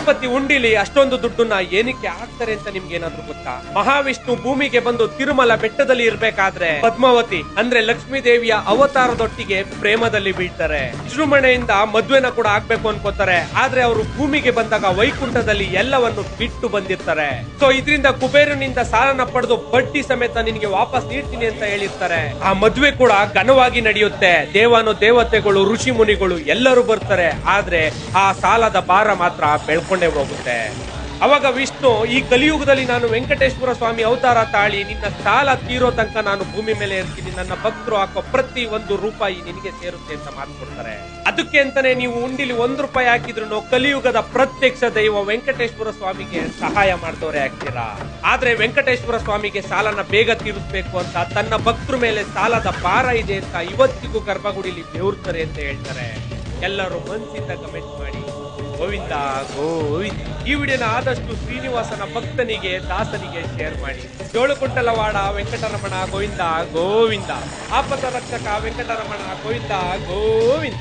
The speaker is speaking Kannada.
ಬೃಹಸ್ಪತಿ ಉಂಡಿಲಿ ಅಷ್ಟೊಂದು ದುಡ್ಡನ್ನ ಏನಕ್ಕೆ ಹಾಕ್ತಾರೆ ಅಂತ ನಿಮ್ಗೆ ಏನಾದ್ರು ಗೊತ್ತಾ? ಮಹಾವಿಷ್ಣು ಭೂಮಿಗೆ ಬಂದು ತಿರುಮಲ ಬೆಟ್ಟದಲ್ಲಿ ಇರ್ಬೇಕಾದ್ರೆ ಪದ್ಮಾವತಿ ಅಂದ್ರೆ ಲಕ್ಷ್ಮೀ ದೇವಿಯ ಅವತಾರದೊಟ್ಟಿಗೆ ಪ್ರೇಮದಲ್ಲಿ ಬೀಳ್ತಾರೆ. ವಿಜೃಂಭಣೆಯಿಂದ ಮದ್ವೆನ ಕೂಡ ಆಗ್ಬೇಕು ಅನ್ಕೋತಾರೆ. ಆದ್ರೆ ಅವರು ಭೂಮಿಗೆ ಬಂದಾಗ ವೈಕುಂಠದಲ್ಲಿ ಎಲ್ಲವನ್ನು ಬಿಟ್ಟು ಬಂದಿರ್ತಾರೆ. ಸೊ ಇದರಿಂದ ಕುಬೇರನಿಂದ ಸಾಲನ ಪಡೆದು ಬಡ್ಡಿ ಸಮೇತ ನಿನಗೆ ವಾಪಸ್ ನೀಡ್ತೀನಿ ಅಂತ ಹೇಳಿರ್ತಾರೆ. ಆ ಮದ್ವೆ ಕೂಡ ಘನವಾಗಿ ನಡೆಯುತ್ತೆ. ದೇವಾನು ದೇವತೆಗಳು ಋಷಿ ಮುನಿಗಳು ಎಲ್ಲರೂ ಬರ್ತಾರೆ. ಆದ್ರೆ ಆ ಸಾಲದ ಭಾರ ಮಾತ್ರ ಬೆಳ್ಕೊಂಡೇ ಹೋಗುತ್ತೆ. ಅವಾಗ ವಿಷ್ಣು ಈ ಕಲಿಯುಗದಲ್ಲಿ ನಾನು ವೆಂಕಟೇಶ್ವರ ಸ್ವಾಮಿ ಅವತಾರ ತಾಳಿ ನಿನ್ನ ಸಾಲ ತೀರೋ ತನಕ ನಾನು ಭೂಮಿ ಮೇಲೆ ಇರ್ತೀನಿ, ನನ್ನ ಭಕ್ತರು ಹಾಕೋ ಪ್ರತಿ ಒಂದು ರೂಪಾಯಿ ನಿನಗೆ ಸೇರುತ್ತೆ ಅಂತ ಮಾತು ಕೊಡ್ತಾರೆ. ಅದಕ್ಕೆ ಅಂತಾನೆ ನೀವು ಉಂಡಿಲಿ 1 ರೂಪಾಯಿ ಹಾಕಿದ್ರು ಕಲಿಯುಗದ ಪ್ರತ್ಯಕ್ಷ ದೈವ ವೆಂಕಟೇಶ್ವರ ಸ್ವಾಮಿಗೆ ಸಹಾಯ ಮಾಡ್ದವ್ರೆ ಆಗ್ತೀರಾ. ಆದ್ರೆ ವೆಂಕಟೇಶ್ವರ ಸ್ವಾಮಿಗೆ ಸಾಲನ ಬೇಗ ತೀರಿಸಬೇಕು ಅಂತ ತನ್ನ ಭಕ್ತರ ಮೇಲೆ ಸಾಲದ ಭಾರ ಇದೆ ಅಂತ ಇವತ್ತಿಗೂ ಗರ್ಭಗುಡಿಲಿ ಬೆವರ್ತಾರೆ ಅಂತ ಹೇಳ್ತಾರೆ. ಎಲ್ಲರೂ ಮನಸ್ಸಿಂದ ಕಮೆಂಟ್ ಮಾಡಿ ಗೋವಿಂದ ಗೋವಿಂದ. ಈ ವಿಡಿಯೋನ ಆದಷ್ಟು ಶ್ರೀನಿವಾಸನ ಭಕ್ತನಿಗೆ ದಾಸನಿಗೆ ಶೇರ್ ಮಾಡಿ. ಜೋಳುಕುಂಟಲವಾಡ ವೆಂಕಟರಮಣ ಗೋವಿಂದ ಗೋವಿಂದ. ಆಪದ ರಕ್ಷಕ ವೆಂಕಟರಮಣ ಗೋವಿಂದ ಗೋವಿಂದ.